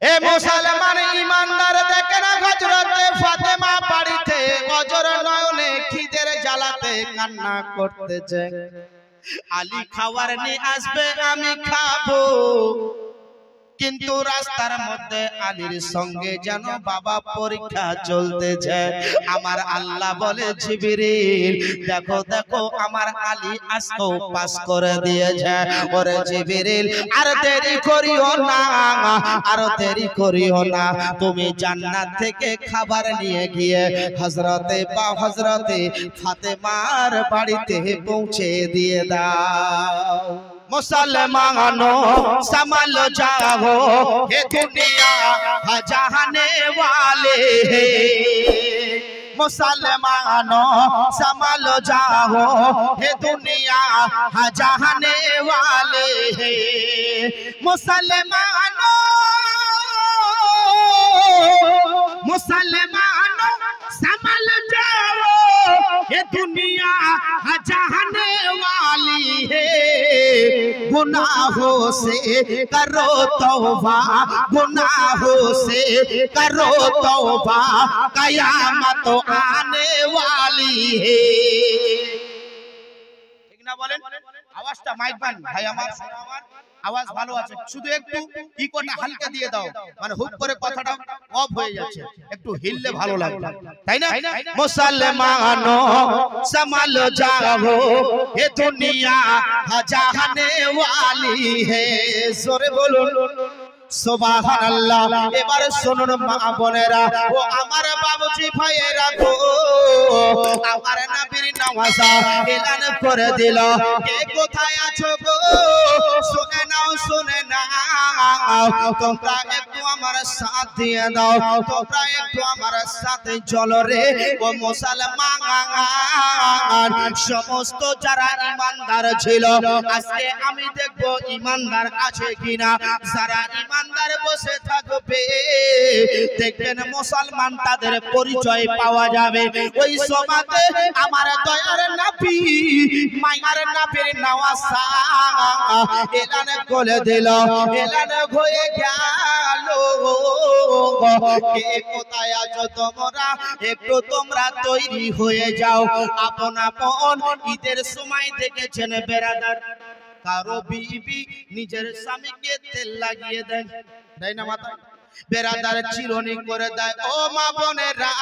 এ মুসলমান ইমানদার দেখেন হযরতে ফাতেমা বাড়িতে অজর নয়নে খিদের জ্বালাতে কান্না করতেছে। আলী খাবার নিয়ে আসবে, আমি খাবো। কিন্তু রাস্তার মধ্যে আলীর সঙ্গে যেন বাবা পরীক্ষা চলতেছে। আমার আল্লাহ বলে জিবরিল দেখো দেখো আমার আলী আজকেও পাস করে দিয়েছে। ওরে জিবরিল আর দেরি করিও না, আর দেরি করিও না, তুমি জান্নাত থেকে খাবার নিয়ে গিয়ে হযরতে ফাতেমার বাড়িতে পৌঁছে দিয়ে দাও। मुसलमानों संभल जाओ, ये दुनिया जहाने वाले हैं। मुसलमानों संभल जाओ, ये दुनिया जहाने वाले हैं। मुसलमानों संभल जाओ, ये दुनिया जहाने वाली है। गुनाहों से करो तौबा, गुनाहों से करो तौबा, कयामत आने वाली है। ठीक ना बोलें? आवाज़টা মাইক বান ভাই আমার, আওয়াজ ভালো আছে, শুধু একটু ইকোটা হালকা দিয়ে দাও, মানে হুপ করে কথাটা অফ হয়ে যাচ্ছে, একটু হিললে ভালো লাগবে, তাই না? মুসলমানো संभल जाओ, ये दुनिया जहाने वाली है। जोरे बोलो সুবহানাল্লাহ। এবার শুনুন মা বোনেরা ও আমার বাবুজি ভাইয়েরা গো, আমার নবীর নওয়াজা এলান করে দিল, কে কোথায় আছো গো শুনে নাও, শুনে নাও, তোমরা একটু আমার সাথ দিয়ে দাও, তোমরা একটু আমার সাথে চলো রে ও মুসলমান। সমস্ত যারা ইমানদার ছিল আজকে আমি দেখব ইমানদার আছে কিনা। যারা ইমানদার বসে থাকবে দেখবেন মুসলমান তাদের পরিচয় পাওয়া যাবে। ওই সমাজে আমার দয়ার নবী মায়ার নবীর নওয়াজা এলান করে দিল, এলান হয়ে গেল, কে কোথায় আছো তোমরা একটু তোমরা তৈরি হয়ে যাও। আপন আপন ঈদের সময় দেখেছেন বেরাদার কারো বিবি নিজের স্বামীকে তেল লাগিয়ে দেয়, তাই না মাতা? বেরাদার চিরনি করে দেয়। ও মা বোনেরা,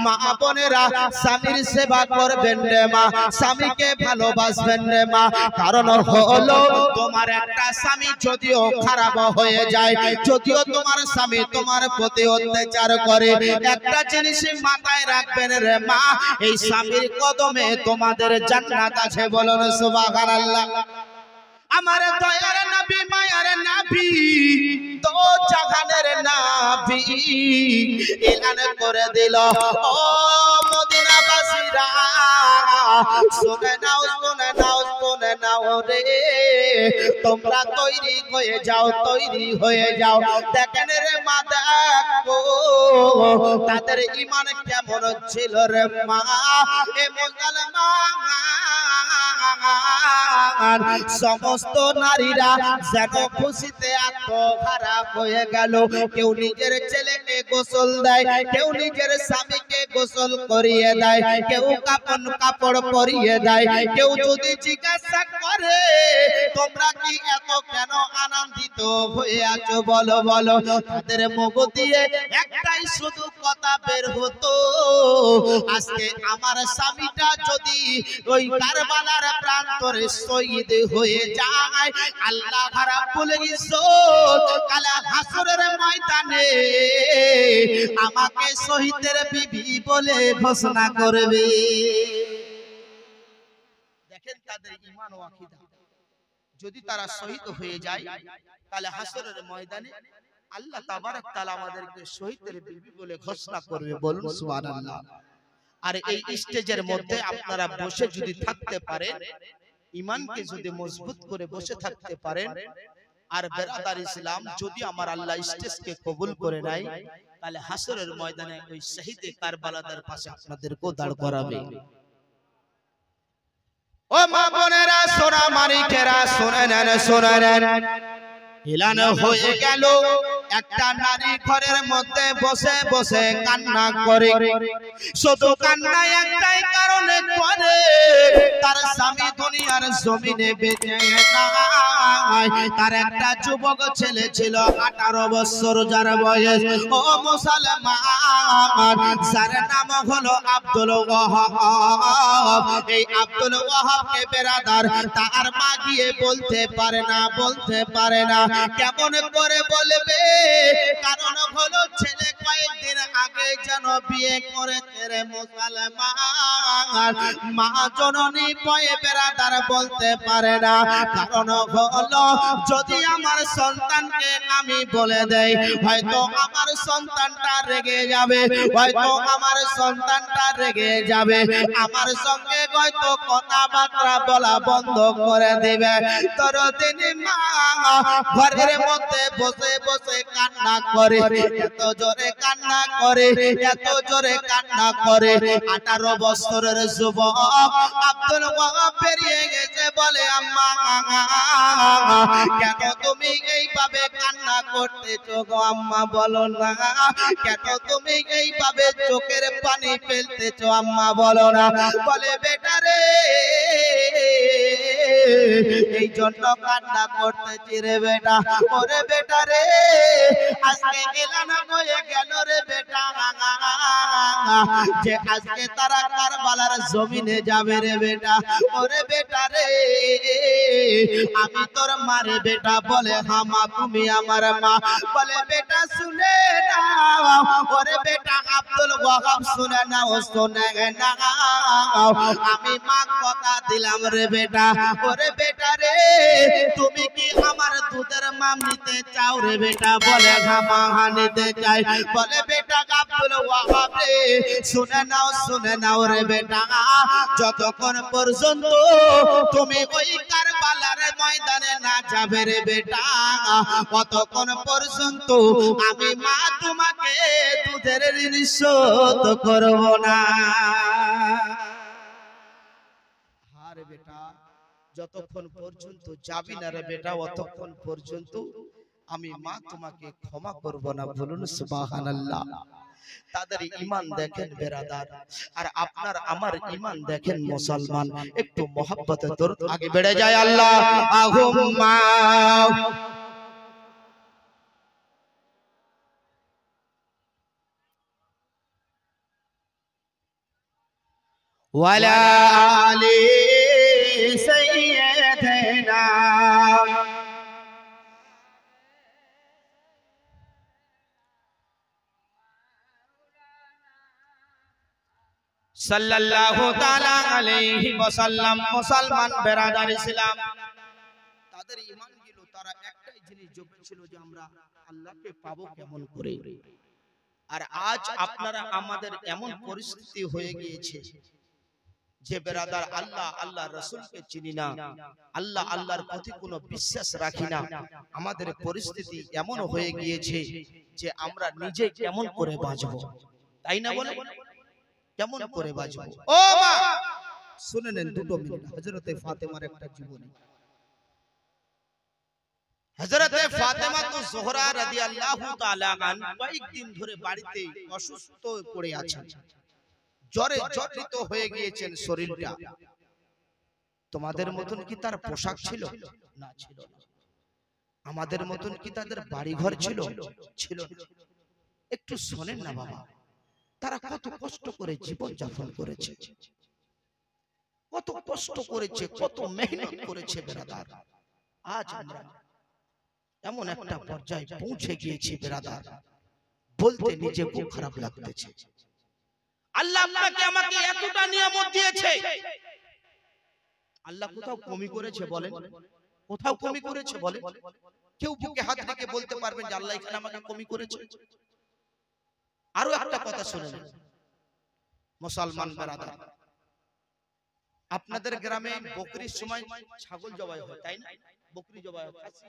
মা বোনেরা স্বামীর সেবা করবেন রে মা, স্বামীকে ভালোবাসবেন রে মা। কারণ হলো তোমার একটা স্বামী যদিও খারাপ হয়ে যায়, যদিও তোমার স্বামী তোমার প্রতি অত্যাচার করে, একটা জিনিস মাথায় রাখবেন রে মা, এই স্বামীর কদমে তোমাদের জান্নাত আছে। বলুন সুবহানাল্লাহ। আমার দয়ার নবী মায়ার নবী তো জাহানের নবী এলান করে দিল, ও মদিনাবাসীরা শুনে নাও, শুনে নাও, শুনে নাও রে, তোমরা তৈরি হয়ে যাও, তৈরি হয়ে যাও। দেখেন রে মা, দেখো তাদের ঈমান কেমন ছিল রে মা। এ মুসলমান সমস্ত নারীরা যেন খুশিতে আত্মহারা হয়ে গেল। কেউ নিজের ছেলেকে গোসল দেয়, কেউ নিজের স্বামীকে গোসল করিয়ে দেয়, কেউ কাপড় পরিয়ে দেয়। কেউ যদি জিজ্ঞাসা করে তোমরা কি এত কেন আনন্দিত হয়ে আছো বলো বলো, তাদের মুখ দিয়ে একটাই শুধু কথা বের হতো, আজকে আমার স্বামীটা যদি ওই কারবালার প্রান্তরে শহীদ হয়ে যায়, আল্লাহ রাব্বুল ইজ্জত কাল হাসরের ময়দানে আমাকে শহীদের বিবি বলে ঘোষণা করবে। দেখেন তাদের ঈমান ও আকীদা, যদি তারা শহীদ হয়ে যায় তাহলে হাসরের ময়দানে আল্লাহ তাবারক তাআলা আমাদেরকে শহীদের বিবি বলে ঘোষণা করবে। বলুন সুবহানাল্লাহ। আর এই স্টেজের মধ্যে আপনারা বসে যদি থাকতে পারেন, ঈমানকে যদি মজবুত করে বসে থাকতে পারেন, আর বেরাদার ইসলাম যদি আমার আল্লাহ স্টেজকে কবুল করে নাই, তাহলে হাসরের ময়দানে ওই শহীদে কারবালাদের পাশে আপনাদেরকেও দাঁড় করাবে। ও মা বোনেরা, সোনা মানিকেরা শুনে নেন, শুনে নেন, এলান হয়ে গেল একটা নারী ঘরের মধ্যে বসে বসে কান্না করে, শুধু কান্না একটাই কারণে করে, তার স্বামী দুনিয়ার জমিনে বেঁচে নাই। তার একটা যুবক ছেলে ছিল 18 বছর যার বয়স, ও মুসলমান, যার নাম হলো আব্দুল ওয়াহাব। এই আব্দুল ওয়াহাবকে বেরাদার তার মা গিয়ে বলতে পারে না। কেমন করে বলবে? কারণ হলো ছেলে কয়েকদিন আগে যেন বিয়ে করেছে রে মুসলমান। মা জননী পয়ে বেরাদার বলতে পারে না, কারণ হলো যদি আমার সন্তানকে আমি বলে দেই, হয়তো আমার সন্তানটা রেগে যাবে, আমার সঙ্গে হয়তো কথাবার্তা বলা বন্ধ করে দিবে। তোর তিনি মা ঘরের মধ্যে বসে বসে কান্না করে, এত জোরে কান্না করে। 18 বছরের যুবক আব্দুল ওয়াহাব পেরিয়ে গেছে, বলে আম্মা কেন তুমি এইভাবে কান্না করতেছো গো আম্মা? বলো না কেন তুমি এইভাবে চোখের পানি ফেলতেছো আম্মা? বলো না। বলে বেটা রে, এই জন্য কান্না করতেছি রে বেটা। ওরে বেটা রে, আজকে এলান হয়ে গেল রে বেটা, যে আজকে তারা কারবালার জমিনে যাবে রে বেটা। ওরে বেটা রে, আমি তোর মারে বেটা। বলে হ্যাঁ মা, তুমি আমার মা। বলে বেটা শুনে নাও, ওরে বেটা আব্দুল ওয়াহাব শুনে নাও, আমি মা কথা দিলাম রে বেটা। ওরে বেটা রে, তুমি কি আমার দুধের মা নিতে চাও রে বেটা? বলে হ্যাঁ মা, নিতে চাই। বলে বেটা আব্দুল ওয়াহাব রে, শুনে নাও রে বেটা, যতক্ষণ পর্যন্ত তুমি ওই কারবালার ময়দানে না যাবে রে বেটা, ততক্ষণ পর্যন্ত আমি মা তোমাকে দুধের ঋণ শোধ করব না। আরে বেটা, যতক্ষণ পর্যন্ত যাবি না রে বেটা, ততক্ষণ পর্যন্ত আমি মা তোমাকে ক্ষমা করব না। বলুন সুবহানাল্লাহ। তাদের ঈমান দেখেন বেরাদার, আর আপনার আমার ঈমান দেখেন মুসলমান। একটু মহব্বতে দরুদ আগে বেড়ে যায়। আল্লাহুম্মা ওয়ালা আলি সাইয়্যিদিনা সাল্লাল্লাহু তাআলা আলাইহি ওয়াসাল্লাম। মুসলমান বেরাদার ইসলাম, তাদের ঈমান ছিল, তারা একটাই জিনিস জেনেছিল যে আমরা আল্লাহকে পাবো কেমন করে। আর আজ আপনারা আমাদের এমন পরিস্থিতি হয়ে গিয়েছে যে বেরাদার আল্লাহ রাসূলকে চিনি না, আল্লাহর প্রতি কোনো বিশ্বাস রাখি না। আমাদের পরিস্থিতি এমন হয়ে গিয়েছে যে আমরা নিজে কেমন করে বাঁচবো, তাই না? বলে কেমন করে বাঁচবো? ও মা শুনে নেন 2 মিনিট হযরতে ফাতেমার একটা জীবনী। হযরতে ফাতেমা তো জোহরা রাদিয়াল্লাহু তাআলা আনহা কয়েকদিন ধরে বাড়িতে অসুস্থ পড়ে আছেন, জ্বরে জর্জরিত হয়ে গিয়েছেন শরীরটা। তোমাদের মতন কি তার পোশাক ছিল? না, ছিল না। আমাদের মতন কি তাদের বাড়িঘর ছিল? ছিল না। একটু শোনেন না বাবা, তারা কত কষ্ট করে জীবন যাপন করেছে, কত কষ্ট করেছে, কত মেহনত করেছে বেরাদার। আজ আমরা এমন একটা পর্যায়ে পৌঁছে গিয়েছি বেরাদার, বলতে নিজে খুব খারাপ লাগতেছে। আল্লাহ আপনাকে আমাকে এতটা নিয়ামত দিয়েছে, আল্লাহ কোথাও কমি করেছে বলেন? কোথাও কমি করেছে বলেন? কেউ বুকে হাত রেখে বলতে পারবেন যে আল্লাহ এখানে আমাকে কমি করেছে? আরো একটা কথা শুনে নেন মুসলমান বেরাদার, আপনাদের গ্রামে বকরির সময় ছাগল জবাই হয়, তাই না? বকরি জবাই হয়, খাসি।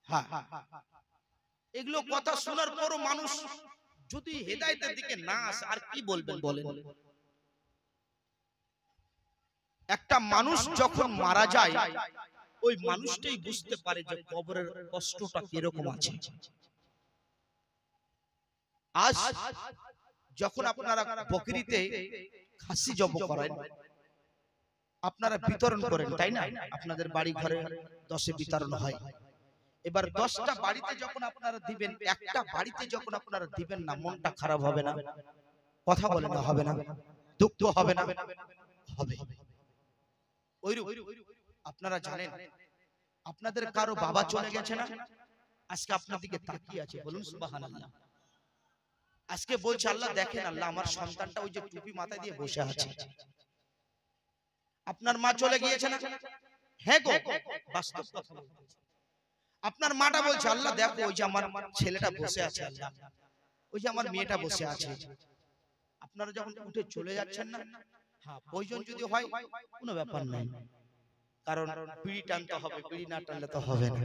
হ্যাঁ, এগুলো কথা শোনার পরও মানুষ যদি হেদায়েতের দিকে না আসে আর কি বলবেন বলেন? একটা মানুষ যখন মারা যায় ওই মানুষটাই বুঝতে পারে যে কবরের কষ্টটা কিরকম আছে। আজ যখন আপনারা বকরিতে খাসি জব করেন, আপনারা বিতরণ করেন, তাই না? আপনাদের বাড়ি ঘরে 10-এ বিতরণ হয়। এবার 10টা বাড়িতে যখন আপনারা দিবেন, একটা বাড়িতে যখন আপনারা দিবেন না, মনটা খারাপ হবে না? কথা বলে না, হবে না? দুঃখ হবে না? হবে। ওইরূপ আপনারা জানেন, আপনাদের কারো বাবা চলে গেছে না, আজকে আপনার দিকে তাকিয়ে আছে, বলুন সুবহানাল্লাহ। আজকে বলছে আল্লাহ দেখেন, আল্লাহ আমার সন্তানটা ওই যে টুপি মাথায় দিয়ে বসে আছে। আপনার মা চলে গিয়েছে না? হ্যাঁ গো, বাস্তব কথা বলতেছি। আপনার মাটা বলছে আল্লাহ দেখো ওই যে আমার ছেলেটা বসে আছে, আল্লাহ ওই যে আমার মেয়েটা বসে আছে। আপনারা যখন উঠে চলে যাচ্ছেন না, হ্যাঁ প্রয়োজন যদি হয় কোনো ব্যাপার নাই, কারণ বিড়ি টানতে হবে, বিড়ি না টানলে তো হবে না,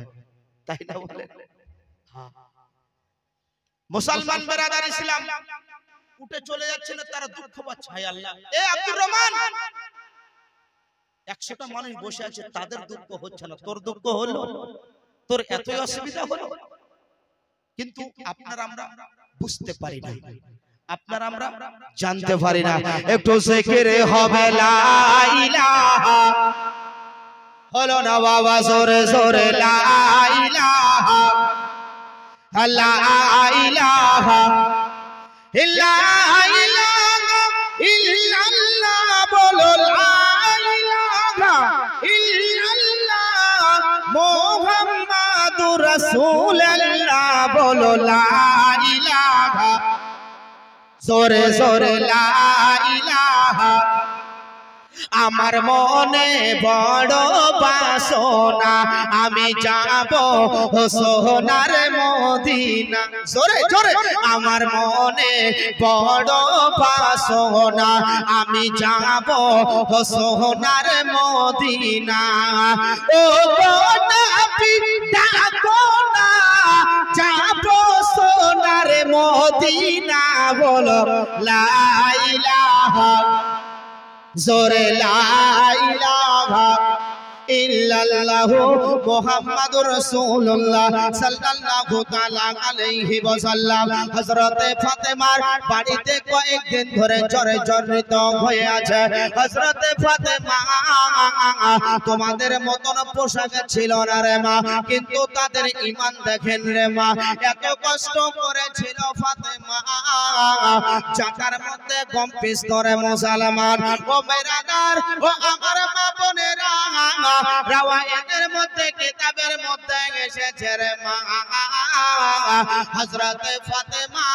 তাই না বলেন? হ্যাঁ মুসলমান বেরাদার ইসলাম উঠে চলে যাচ্ছে না, তারা দুঃখ পাচ্ছে। হায় আল্লাহ, এ আব্দুর রহমান 100টা মানুষ বসে আছে, তাদের দুঃখ হচ্ছে না, তোর দুঃখ হলো, তোর এতই অসুবিধা হলো। কিন্তু আপনারা আমরা বুঝতে পারি না, আপনারা আমরা জানতে পারি না। একটু জিকির হবে লা ইলাহা, হলো না বাবা জোরে জোরে লা ইলাহা, লা ইলাহা ইল্লাল্লাহ, বলো লা ইলাহা ইল্লাল্লাহ, মুহাম্মাদুর রাসূলুল্লাহ, বলো লা ইলাহা, জোরে জোরে লা ইলাহা। আমার মনে বড় বাসনা, আমি যাব সোনার মদিনা, জোরে জোরে। আমার মনে বড় বাসনা, আমি যাব সোনার মদিনা। ও নবী ডাকো না, যাব সোনার মদিনা, বলো লা ইলাহা, জোরে লা ইলাহা ইল্লাল্লাহু মুহাম্মাদুর রাসূলুল্লাহ সাল্লাল্লাহু তাআলা আলাইহি ওয়াসাল্লাম। হযরতে ফাতেমার বাড়িতে কয়েকদিন ধরে জ্বরে জর্জরিত হয়ে আছে। হযরতে ফাতেমা তোমাদের মতন পোশাক ছিল না রে মা, কিন্তু তাদের ঈমান দেখেন রে মা, এত কষ্ট করেছিল ফাতেমা, চাকার মধ্যে গম পিস করে মুসলমান। ও বেরাদার, ও আমার মা বোনেরা, রাওয়ায়াতের মধ্যে কিতাবের মধ্যে এসেছে রে মা, হযরতে ফাতেমা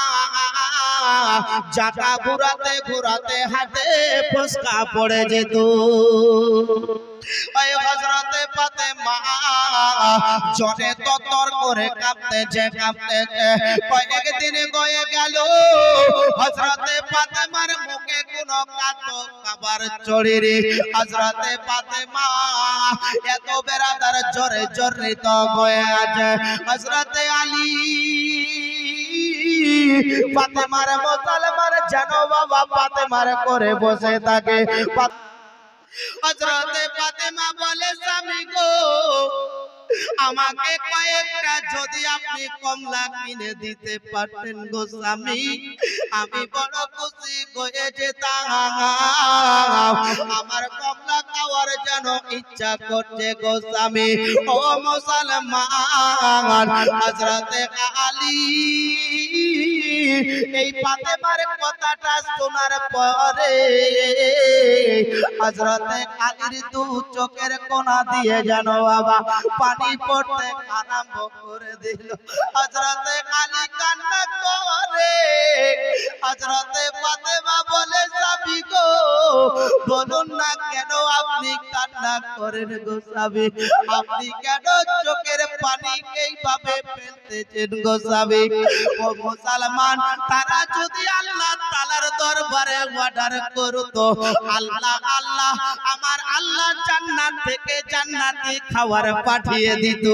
জাতা ঘুরাতে ঘুরাতে হাতে ফসকা পড়ে যেত। ওই হযরতে ফাতেমা জনে ততর করে কাঁপতেছে কাঁপতেছে। কয়েকদিন গয়ে গেল, হযরতে ফাতেমার মুখে কোনো খাবার চড়িনি। হযরতে ফাতেমা এত বেরাদার জ্বরে জর্জরিত হয়ে আছে। হযরতে আলী ফাতেমার মুসলমান যেন বাবা ফাতেমার করে বসে থাকে। হযরতে ফাতেমা বলে স্বামী গো, আমাকে কয়েকটা যদি আপনি কমলা কিনে দিতে পারতেন গো স্বামী, আমি বড় খুশি হয়ে যেতাম। আমার কমলা খাওয়ার যেন ইচ্ছা করছে গো স্বামী। ও মুসলমান, হযরতে আলী এই ফাতেমার কথাটা শোনার পরে হযরতে আলীর দু চোখের কোনা দিয়ে যেন বাবা পানি পড়তে আরম্ভ করে দিল। হযরতে আলী কান্না করে। হযরতে ফাতেমা বলে স্বামী গো, বলুন না কেন আপনি কান্না করেন গো স্বামী, আপনি কেন চোখের পানি এইভাবে ফেলতেছেন গো স্বামী? ও মুসলমান, তারা যদি আল্লাহ তাআলার দরবারে অর্ডার করতো, আল্লাহ আল্লাহ আমার আল্লাহ জান্নাত থেকে জান্নাতি খাবার পাঠিয়ে দিত।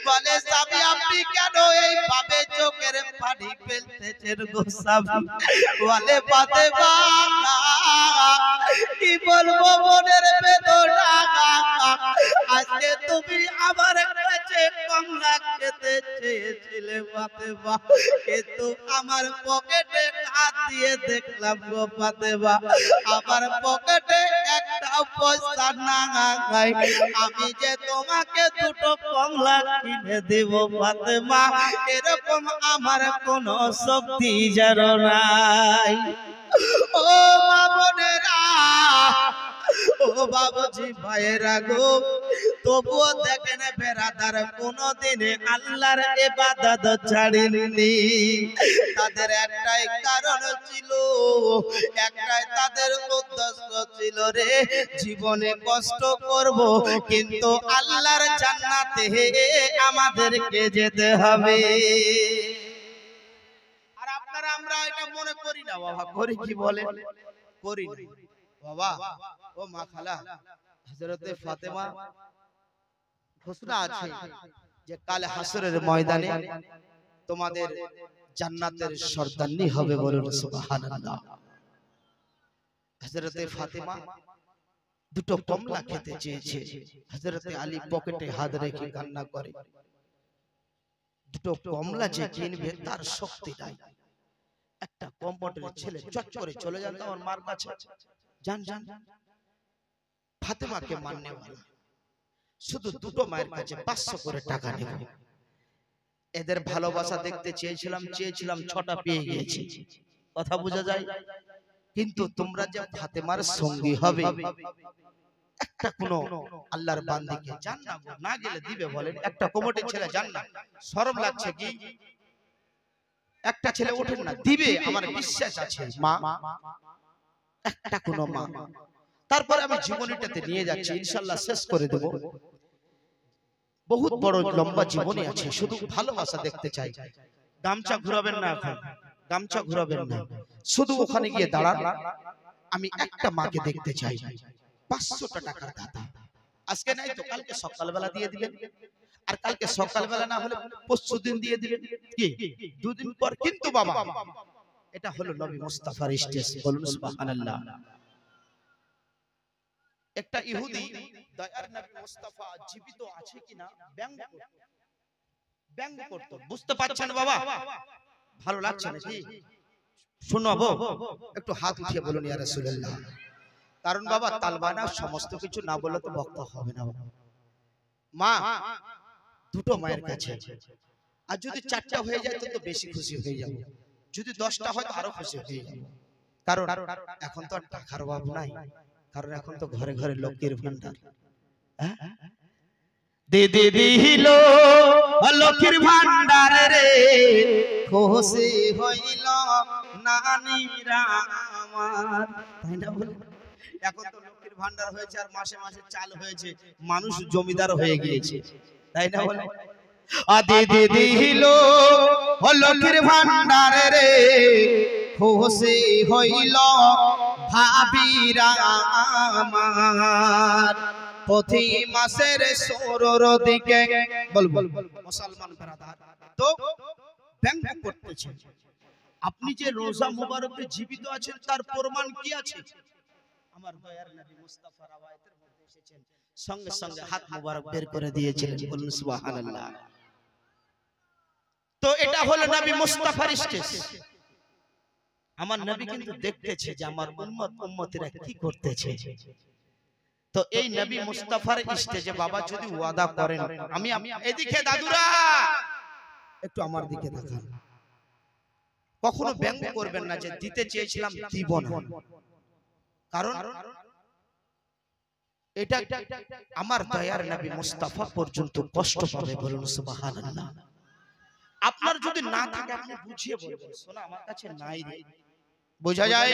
বলে স্বামী আপনি কেন এইভাবে চোখের পানি ফেলতেছেন গো স্বামী? বলে ফাতেমা কি বলবো মনের বেদনা, আজকে তুমি আমার কাছে কমলা খেতে চেয়েছিলে ফাতেমা, কিন্তু আমার পকেটে হাত দিয়ে দেখলাম গো ফাতেমা আমার পকেটে একটা পয়সা নাই, আমি যে তোমাকে দুটো কমলা কিনে দেব ফাতেমা এরকম আমার কোনো শক্তি যেন নাই। ও মা বোনেরা, ও বাবুজি ভাইয়েরা গো, তবুও দেখেন বেরাদার কোনদিনে আল্লাহর ইবাদত ছাড়েননি। তাদের একটাই কারণ ছিল, একটাই তাদের উদ্দেশ্য ছিল, রে জীবনে কষ্ট করব কিন্তু আল্লাহর জান্নাতে আমাদেরকে যেতে হবে। আর আপনারা আমরা এটা মনে করি না বাবা, করি কি বলে? করি না বাবা। ও মা খালা, হযরতে ফাতেমা ঘোষণা আছে যে কাল হাসরের ময়দানে তোমাদের জান্নাতের সর্দারনি হবে, বলুন সুবহানাল্লাহ। হযরতে ফাতেমা দুটো কমলা খেতে চেয়েছে, হযরতে আলী পকেটে হাত রেখে কান্না করে। দুটো কমলা যে কিনবে তার শক্তি নাই। একটা কম্পাউন্ডারের ছেলে চট করে চলে যান আমার মার কাছে, যান যান ফাতেমাকে মাননে वाला, শুধু দুটো মায়ের কাছে 500 করে টাকা নেব। এদের ভালোবাসা দেখতে চেয়েছিলাম 6টা পেয়ে গিয়েছি, কথা বোঝা যায়। কিন্তু তোমরা যে ফাতেমার সঙ্গী হবে, একটা কোন আল্লাহর বান্দিকে জান না, না গেলে দিবে বলেন? একটা কমিটির ছেলে জান না, শরম লাগছে কি? একটা ছেলে ওঠেন না, দিবে আমার বিশ্বাস আছে। মা, একটা কোন মা, তারপরে আমি জীবনীটাতে নিয়ে যাচ্ছি, ইনশাআল্লাহ শেষ করে দেব। বহুত বড় লম্বা জীবনী আছে, শুধু ভালোবাসা দেখতে চাই। গামছা ঘুরাবেন না, এখন গামছা ঘুরাবেন না, শুধু ওখানে গিয়ে দাঁড়ান। আমি একটা মাকে দেখতে চাই, 500 টাকার দাতা। আজকে নাই তো কালকে সকালবেলা দিয়ে দিবেন, আর কালকে সকালবেলা না হলে পরশু দিন দিয়ে দিবেন, কি দুদিন পর। কিন্তু বাবা এটা হলো নবী মুস্তাফার স্টেজ, বলুন সুবহানাল্লাহ। একটা ইহুদি দয়ার নবী মুস্তাফা জীবিত আছে কিনা ব্যঙ্গ করত। বুঝতে পারছেন বাবা? ভালো লাগছে নাকি? শোনাবো? একটু হাত উঠিয়ে বলুন ইয়া রাসূলুল্লাহ। কারণ বাবা তালবানা সমস্ত কিছু না বললে তো বক্তা হবে না। মা, দুটো মায়ের কাছে, আর যদি 4টা হয়ে যায় তো বেশি খুশি হয়ে যাব, যদি 10টা হয় তো আরো খুশি হয়ে যাব। কারণ এখন তো আর টাকার অভাব নাই, কারণ এখন তো ঘরে ঘরে লক্ষ্মীর ভান্ডার। দিদি দিল লক্ষ্মীর ভান্ডার রে, খুশি হইল নানীরা আমার, তাই না বলে? এখন তো লক্ষ্মীর ভান্ডার হয়েছে, আর মাসে মাসে চাল হয়েছে, মানুষ জমিদার হয়ে গিয়েছে, তাই না বলে? দিদি দিল লক্ষ্মীর ভান্ডার রে, খুশি হইল ভাবিরা আমার, প্রতি মাসের 16 দিকে বল বল মুসলমান ব্রাদার তো ব্যঙ্গ করতেছে। আপনি যে রোজা মুবারকে জীবিত আছেন তার প্রমাণ কি আছে? আমার দয়ার নবী মুস্তাফা রাওয়ায়াতের মধ্যে এসেছেন, সঙ্গে সঙ্গে হাত মুবারক বের করে দিয়েছিলেন, বলুন সুবহানাল্লাহ। তো এটা হলো নবী মুস্তাফার স্টেজ। আমার নবী কিন্তু দেখতেছে যে আমার উম্মত উম্মতিরা কি করতেছে। তো এই নবী মুস্তাফার স্টেজে বাবা যদি ওয়াদা করেন, আমি এদিকে দাদুরা একটু আমার দিকে তাকান, কখনো ব্যঙ্গ করবেন না যে দিতে চেয়েছিলাম দিব না। কারণ এটা আমার দয়ার নবী মুস্তাফা পর্যন্ত কষ্ট পাবে, বলুন সুবহানাল্লাহ। আপনার যদি না থাকে আপনি বুঝিয়ে বলবেন, শোনা আমার কাছে নাই রে, বোঝা যায়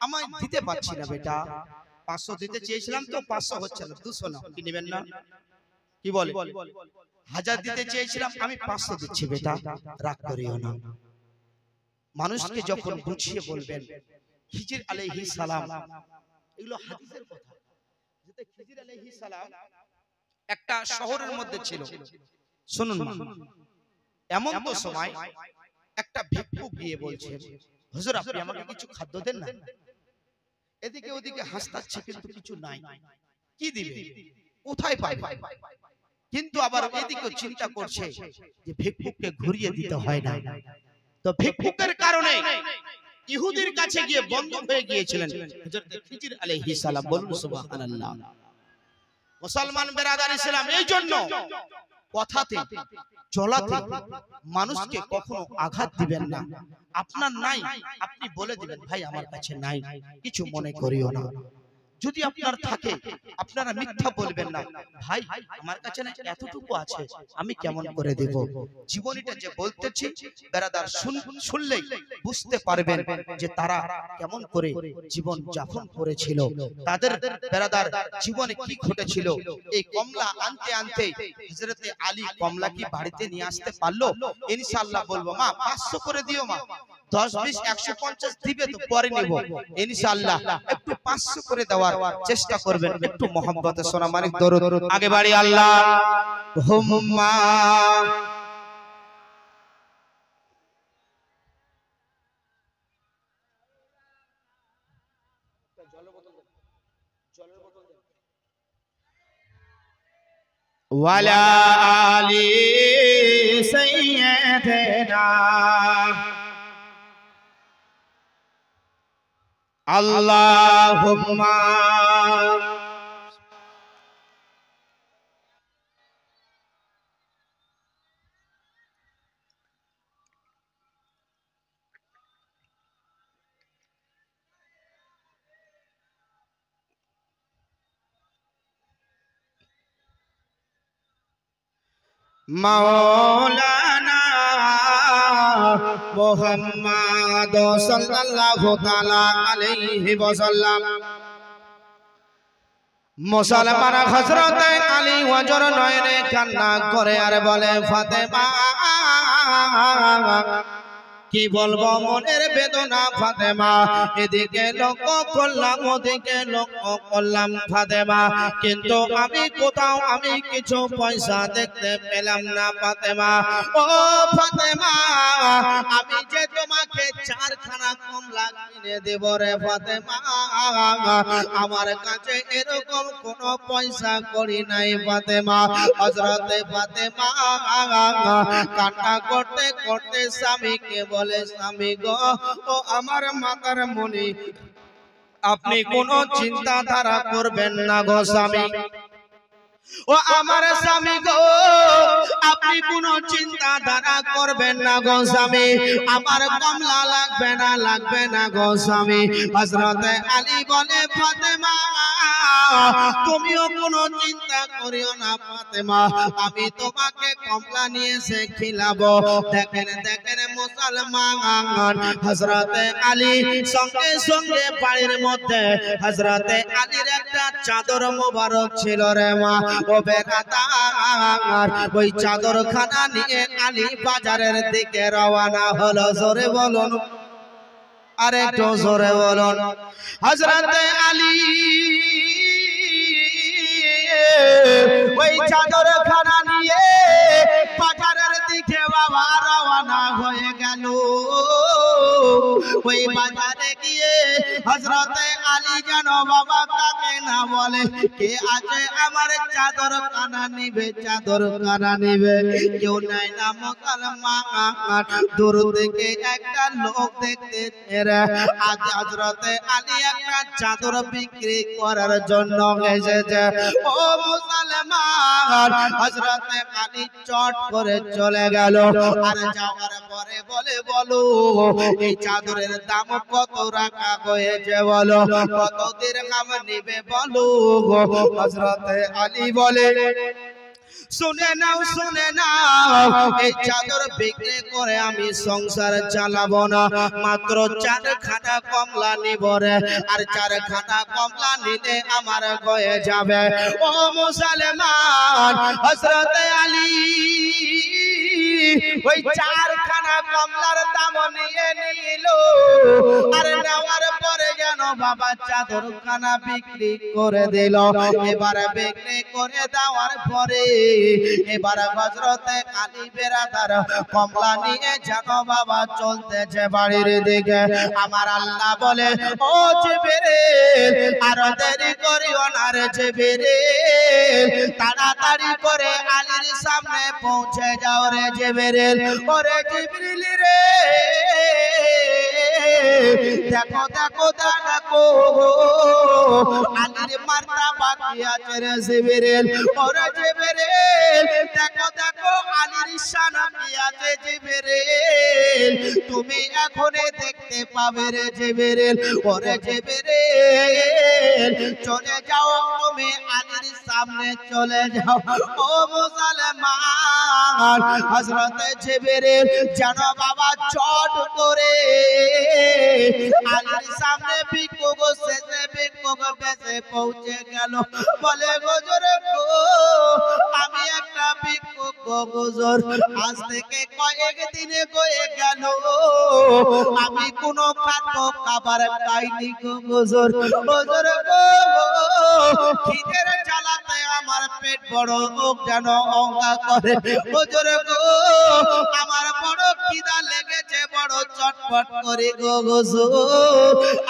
আমায় দিতে পারছি না বেটা, 500 দিতে চেয়েছিলাম তো 500 হচ্ছে না, 200 নাও, কি নেবেন না? কি বলে? 1000 দিতে চেয়েছিলাম, আমি 500 দিচ্ছি বেটা, রাগ করিও না। মানুষকে যখন বুঝিয়ে বলবেন, খিজির আলাইহিস সালাম, এগুলো হাদিসের কথা, যেতে খিজির আলাইহিস সালাম একটা শহরের মধ্যে ছিল, শুনুন মা, এমন তো সময় একটা ভিক্ষুক গিয়ে বলছে, হুজুর আপনি আমাকে কিছু খাদ্য দেন না। এদিকে ওদিকে হাসতাচ্ছে কিন্তু কিছু নাই, কি দিবে, কোথায় পাবে? কিন্তু আবার এদিকে চিন্তা করছে যে ভিক্ষুককে ঘুরিয়ে দিতে হয় না। তো ভিক্ষুকের কারণে ইহুদির কাছে গিয়ে বন্ধ হয়ে গিয়েছিলেন হযরত খিজির আলাইহিস সালাম। বলুন সুবহানাল্লাহ। মুসলমান বেরাদার ইসলাম, এই জন্য কথাতে চলাতে মানুষকে কখনো আঘাত দিবেন না। আপনার নাই, আপনি বলে দিবেন ভাই আমার কাছে নাই, কিছু মনে করিও না। যদি আপনার থাকে আপনারা মিথ্যা বলবেন না, ভাই আমার কাছে না এতটুকু আছে, আমি কেমন করে দেব। জীবনীটা যে বলতেছি বেরাদার শুনলেই বুঝতে পারবেন যে তারা কেমন করে জীবন যাপন করেছিল, তাদের বেরাদার জীবনে কি ঘটেছিল। এই কমলা আনতে আনতে হযরতে আলী কমলা কি বাড়িতে নিয়ে আসতে পারলো? ইনশাআল্লাহ বলবো মা 500 করে দিও মা, 10 20 150 দিবে তো পরে নিব ইনশাআল্লাহ। একটু 500 করে দেওয়ার চেষ্টা করবেন, একটু মহব্বতে সোনা মানিক দরুদ আগে বাড়ি আল্লাহুম্মা। ওয়ালা আলি সাইয়্যিদিনা আল্লাহুম্মা। মাওলানা মুহাম্মদ সাল্লাল্লাহু তাআলা আলাইহি ওয়াসাল্লাম। মুসলমান হযরত আলী ওয়াজর নয়নে কান্না করে আর বলে, ফাতেমা কি বলবো মনের বেদনা ফাতেমা, এদিকে লক্ষ্য করলাম ওদিকে লক্ষ্য করলাম ফাতেমা, কিন্তু আমি কোথাও আমি কিছু পয়সা দেখতে পেলাম না ফাতেমা। ও ফাতেমা আমি যে তোমাকে 4 খানা কমলা কিনে দেব রে ফাতেমা, আমার কাছে এরকম কোনো পয়সা করি নাই ফাতেমা। হযরতে ফাতেমা কান্না করতে করতে স্বামীকে বলে, স্বামী গো ও আমার মাতার মনি, আপনি কোনো চিন্তাধারা করবেন না গো স্বামী। ও আমার স্বামী গো আপনি কোনো চিন্তাধারা করবেন না গো স্বামী, আমার কমলা লাগবে না লাগবে না গো স্বামী। হযরতে আলী বলে, ফাতেমা তুমিও কোনো চিন্তা করিও না ফাতেমা, আমি তোমাকে কমলা নিয়ে এসে খিলাবো। দেখেন দেখেন মুসলমান, হযরতে আলী সঙ্গে সঙ্গে বাড়ির মধ্যে হযরতে আলীর একটা চাদর মোবারক ছিল রে মা। ও বেরাদার ওই চাদর খানা নিয়ে আলী বাজারের দিকে রওনা হলো। জোরে বলুন, আরে একটু জোরে বলুন। হযরতে আলী ওই চাদর খানা নিয়ে বাজারের দিকে বাবা রওনা হয়ে গেল। ওই বাজারে গিয়ে হযরতে আলী যেন বাবা কাকে না বলে, কে আছে আমার চাদর খানা নিবে, চাদর খানা নিবে, কেউ নাই না মুসলমান। দূর থেকে একটা লোক দেখতে আজ হযরতে আলী একটা চাদর বিক্রি করার জন্য এসেছে। ও মুসলমান হযরতে আলী চট করে চলে গেল, আর যাওয়ার পরে বলে, বলো এই চাদরের দাম কত রাখা হয়েছে, বলো কত দিরহাম নিবে বলো। হযরতে আলী বলে, শুনে নাও শুনে নাও, এই চাদর বিক্রি করে আমি সংসার চালাবো না, মাত্র 4 খানা কমলা নিব রে, আর 4 খানা কমলা নিলে আমার হয়ে যাবে। ও মুসলমান হযরতে আলী ওই 4 খানা কমলার দাম নিয়ে নিল, আর নেওয়ার পরে যেন জানো বাবা চাদর খানা বিক্রি করে দিল। এবার বিক্রি করে দেওয়ার পরে এবার হযরতে আলী বেরাদার কমলা নিয়ে জানো বাবা চলতেছে বাড়ির দিকে। আমার আল্লাহ বলে, ও জিবরিল আর দেরি করিও না রে জিবরিল, তাড়াতাড়ি করে আলীর সামনে পৌঁছে যাও রে জিবরিল। ওরে জিবরিল রে, দেখো দেখো দেখো আলীর মারতাবা কি আছে রে জিবরিল। ওরে জিবরিল, দেখো দেখো আলীর শান কি আছে জিবরিল, তুমি এখনই দেখতে পাবে রে জিবরিল। ওরে জিবরিল, চলে যাও তুমি আলীর সামনে চলে যাও। ও মুসলমান, হযরত জিবরিল যেন বাবা চট করে আলীর সামনে ভিক্ষুক শেষে ভিক্ষুক বেশে পৌঁছে গেল। বলে হুজুর গো, আমি একটা ভিক্ষুক গো হুজুর, আজ থেকে কয়েক দিনে হয়ে গেল আমি কোনো খাদ্য খাবার খাইনি গো হুজুর। হুজুর গো, খিদের জ্বালাতে আমার পেট বড় যেন অঙ্গা করে। হুজুর গো, আমার বড় খিদা লেগেছে, বড় চটপট করে গো হুজুর,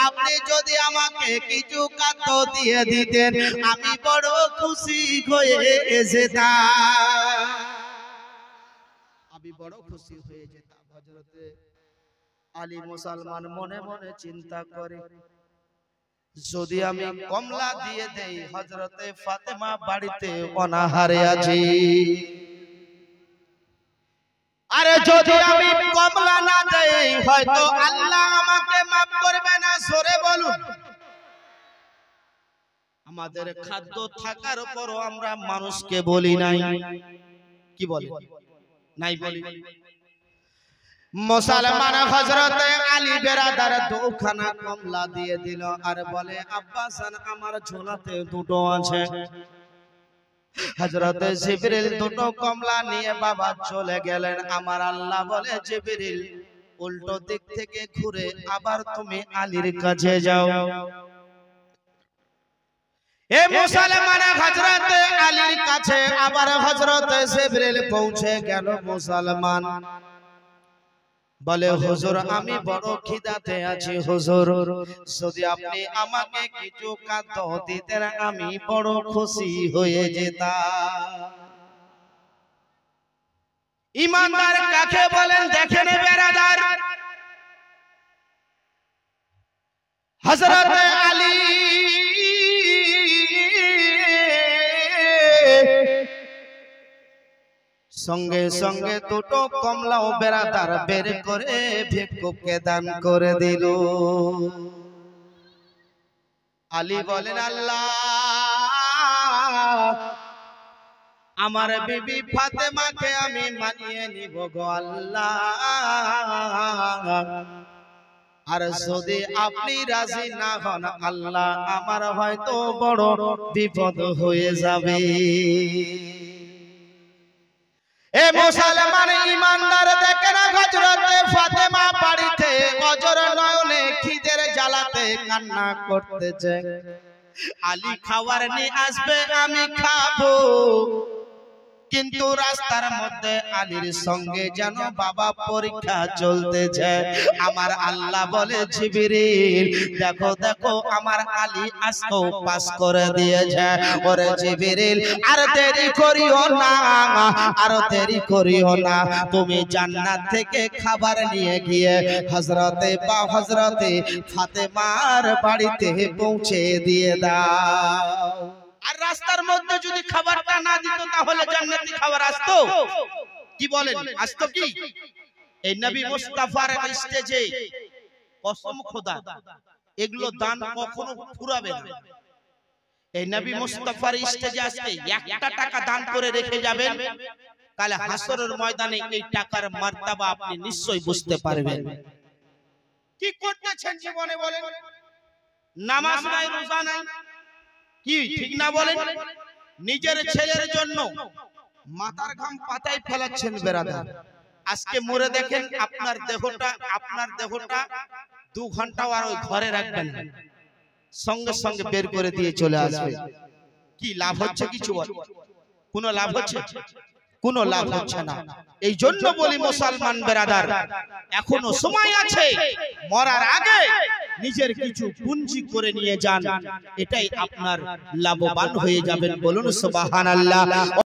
আপনি যদি আমাকে কিছু খাদ্য দিয়ে দিতেন আমি বড় খুশি হয়ে যেতাম, আমি বড় খুশি হয়ে যেতাম। হযরতে আলী মুসলমান মনে মনে চিন্তা করে, যদি আমি কমলা দিয়ে দেই, হযরতে ফাতেমা বাড়িতে অনাহারে আছে, আরে যদি আমি কমলা না দেই হয়তো আল্লাহ আমাকে maaf করবে না। সরে বলুন, আমাদের খাদ্য থাকার পরও আমরা মানুষকে বলি নাই, কি বলে নাই বলি। মুসলমান হযরতে আলী বেরাদার দুখানা কমলা দিয়ে দিল আর বলে, আব্বাসান আমার ঝোলাতে দুটো আছে। হযরতে জিবরিল দুটো কমলা নিয়ে বাবা চলে গেলেন। আমার আল্লাহ বলে, জিবরিল উল্টো দিক থেকে ঘুরে আবার তুমি আলীর কাছে যাও। এ মুসলমান হযরতে আলীর কাছে আবার হযরতে জিবরিল পৌঁছে গেল। মুসলমান বলে, হুজুর আমি বড় খিদাতে আছি হুজুর, যদি আপনি আমাকে কিছু খাদ্য দিতেন আমি বড় খুশি হয়ে যেতাম। ঈমানদার কাকে বলেন দেখেন বেরাদার, হযরত আলী সঙ্গে সঙ্গে দুটো কমলাও বেরাদার বের করে ভিক্ষুককে দান করে দিল। আলী বলেন, আল্লাহ আমার বিবি ফাতেমাকে আমি মানিয়ে নিব গো আল্লাহ, আর যদি আপনি রাজি না হন আল্লাহ আমার হয়তো বড় বিপদ হয়ে যাবে। এ মুসলমান ঈমানদার দেখেন, হযরতে ফাতেমা বাড়িতে অজর নয়নে খিদের জ্বালাতে কান্না করতেছে। আলী খাবার নিয়ে আসবে আমি খাবো, কিন্তু রাস্তার মধ্যে আলীর সঙ্গে যেন বাবা পরীক্ষা চলতেছে। আমার আল্লাহ বলে, জিবরিল দেখো দেখো আমার আলী আজকেও পাস করে দিয়েছে। ওরে জিবরিল আর দেরি করিও না, আর দেরি করিও না, তুমি জান্নাত থেকে খাবার নিয়ে গিয়ে হযরতে ফাতেমার বাড়িতে পৌঁছে দিয়ে দাও। আর রাস্তার মধ্যে যদি খাবারটা না দিত তাহলে জান্নাতি খাবার আসতো? কি বলেন, আসতো কি? এই নবী মুস্তাফার স্টেজে কসম খোদা এগুলো দান কখনো ফুরাবে না। এই নবী মুস্তাফার স্টেজে আসতে একটা টাকা দান করে রেখে যাবেন, কালে হাসরের ময়দানে এই টাকার মার্তাবা আপনি নিশ্চয়ই বুঝতে পারবেন। কি করতেছেন জীবনে বলেন? নামাজ নাই, রোজা নাই, কি ঠিক না বলেন? নিজের ছেলের জন্য মাথার ঘাম পাতায় ফেলাচ্ছেন বেরাদার। আজকে মরে দেখেন আপনার দেহটা 2 ঘন্টা আর ওই ঘরে রাখবেন, সঙ্গে সঙ্গে বের করে দিয়ে চলে আসবে। কি লাভ হচ্ছে? কিছু কোনো লাভ হচ্ছে? কোনো লাভ হচ্ছে না। এই জন্য বলি মুসলমান বেরাদার, এখনো সময় আছে, মরার আগে নিজের কিছু পুঁজি করে নিয়ে যান, এটাই আপনার লাভবান হয়ে যাবেন। বলুন সুবহানাল্লাহ।